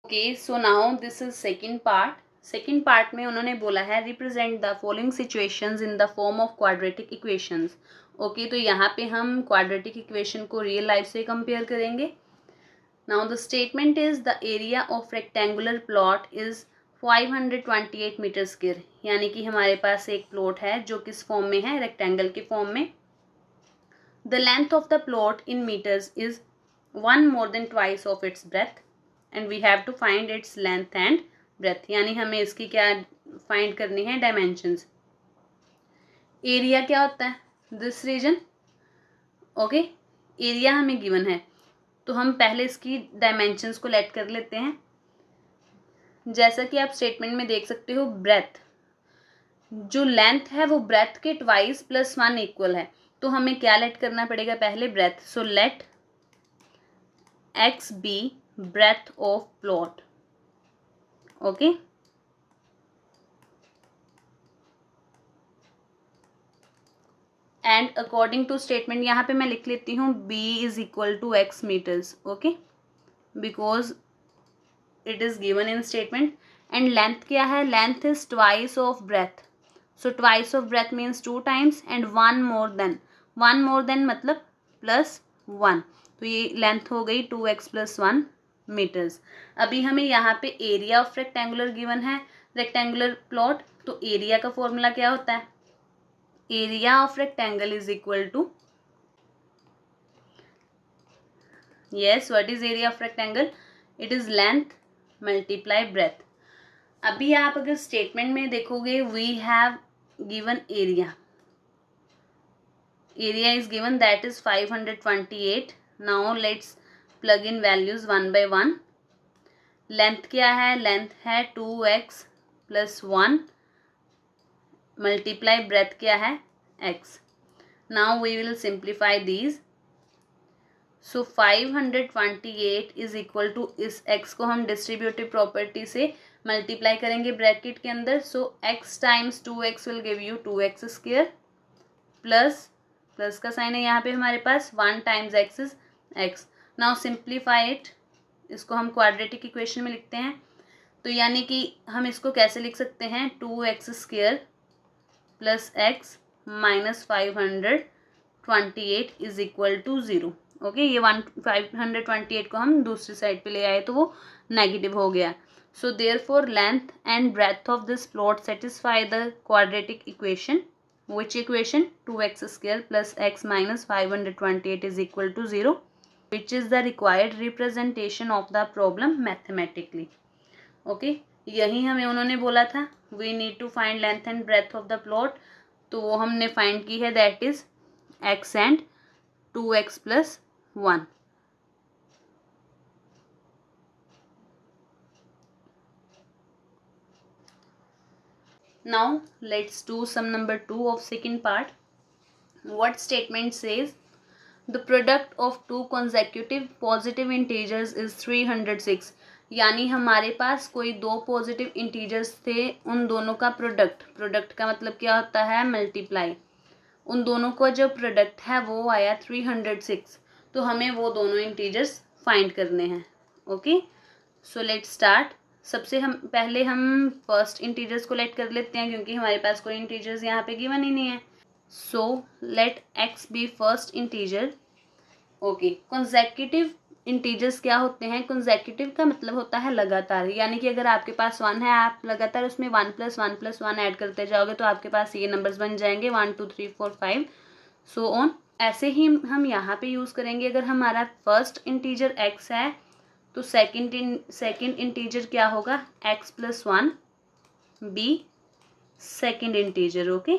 Okay, so now this is second part. Second part में उन्होंने बोला है represent the following situations in the form of quadratic equations. Okay, तो यहाँ पे हम क्वाड्रेटिक इक्वेशन को रियल लाइफ से कंपेयर करेंगे। Now the statement is the area of rectangular plot is 528 metre square, यानी कि हमारे पास एक प्लॉट है जो किस फॉर्म में है, रेक्टेंगल के फॉर्म में। The length of the plot in metres is 1 more than twice of its breadth and we have to find its length and breadth, यानी हमें इसकी क्या फाइंड करनी है, डायमेंशंस। एरिया क्या होता है, दिस रीजन। ओके, एरिया हमें गिवन है तो हम पहले इसकी डायमेंशंस को लेट कर लेते हैं। जैसा कि आप स्टेटमेंट में देख सकते हो, ब्रेथ जो लेंथ है वो ब्रेथ के ट्वाइस प्लस 1 इक्वल है, तो हमें क्या लेट करना पड़ेगा, पहले breadth. So let x be breadth of plot। Okay, and according to statement यहाँ पे मैं लिख लेती हूँ b is equal to x metres. Okay, because it is given in statement. And length क्या है, length is twice of breadth. So twice of breadth means 2 times and 1 more than मतलब +1, तो ये लेंथ हो गई 2x + 1 मीटर्स। अभी हमें यहाँ पे एरिया ऑफ रेक्टेंगुलर गिवन है, रेक्टेंगुलर प्लॉट, तो एरिया का फॉर्मूला क्या होता है, area of rectangle is equal to, yes, what is area of rectangle, it is length multiply breadth. अभी आप अगर स्टेटमेंट में देखोगे, we have given area, area is given, that is 528। now let's plug in values one by one। length क्या है, length है 2x + 1 multiply breadth क्या है, x। now we will simplify these। so 528 is equal to, इस x को हम distributive property से multiply करेंगे ब्रैकेट के अंदर। so x times 2x will give you 2x² plus का साइन है यहाँ पे हमारे पास, 1 times x is x। Now simplify it, इसको हम क्वाड्रेटिक इक्वेशन में लिखते हैं, तो यानी कि हम इसको कैसे लिख सकते हैं, 2x² + x - 528 is equal to 0। Okay, ये 528 को हम दूसरी साइड पे ले आए तो वो नेगेटिव हो गया। So therefore length and breadth of this plot satisfy the quadratic equation. Which equation, 2x² + x - 528 is equal to 0, which is the required representation of the problem mathematically। okay, यही हमें उन्होंने बोला था, we need to find length and breadth of the plot, तो वो हमने find की है, that is x and 2x + 1। now let's do sum number 2 of second part। what statement says, the product of two consecutive positive integers is 306। यानी हमारे पास कोई दो positive integers थे, उन दोनों का प्रोडक्ट का मतलब क्या होता है, मल्टीप्लाई, उन दोनों का जो प्रोडक्ट है वो आया 306, तो हमें वो दोनों इंटीजर्स फाइंड करने हैं। Okay, so let's start. सबसे हम पहले हम फर्स्ट इंटीजर्स को लेट कर लेते हैं, क्योंकि हमारे पास कोई इंटीजर्स यहाँ पे गिवन ही नहीं है। So let x be first integer. Okay, consecutive integers क्या होते हैं, कंसेक्यूटिव का मतलब होता है लगातार, यानी कि अगर आपके पास 1 है, आप लगातार उसमें 1 + 1 + 1 ऐड करते जाओगे तो आपके पास ये नंबर्स बन जाएंगे 1 2 3 4 5 सो ऑन। ऐसे ही हम यहाँ पे यूज़ करेंगे, अगर हमारा फर्स्ट इंटीजर x है तो सेकेंड इंटीजर क्या होगा, x + 1 be second integer. Okay,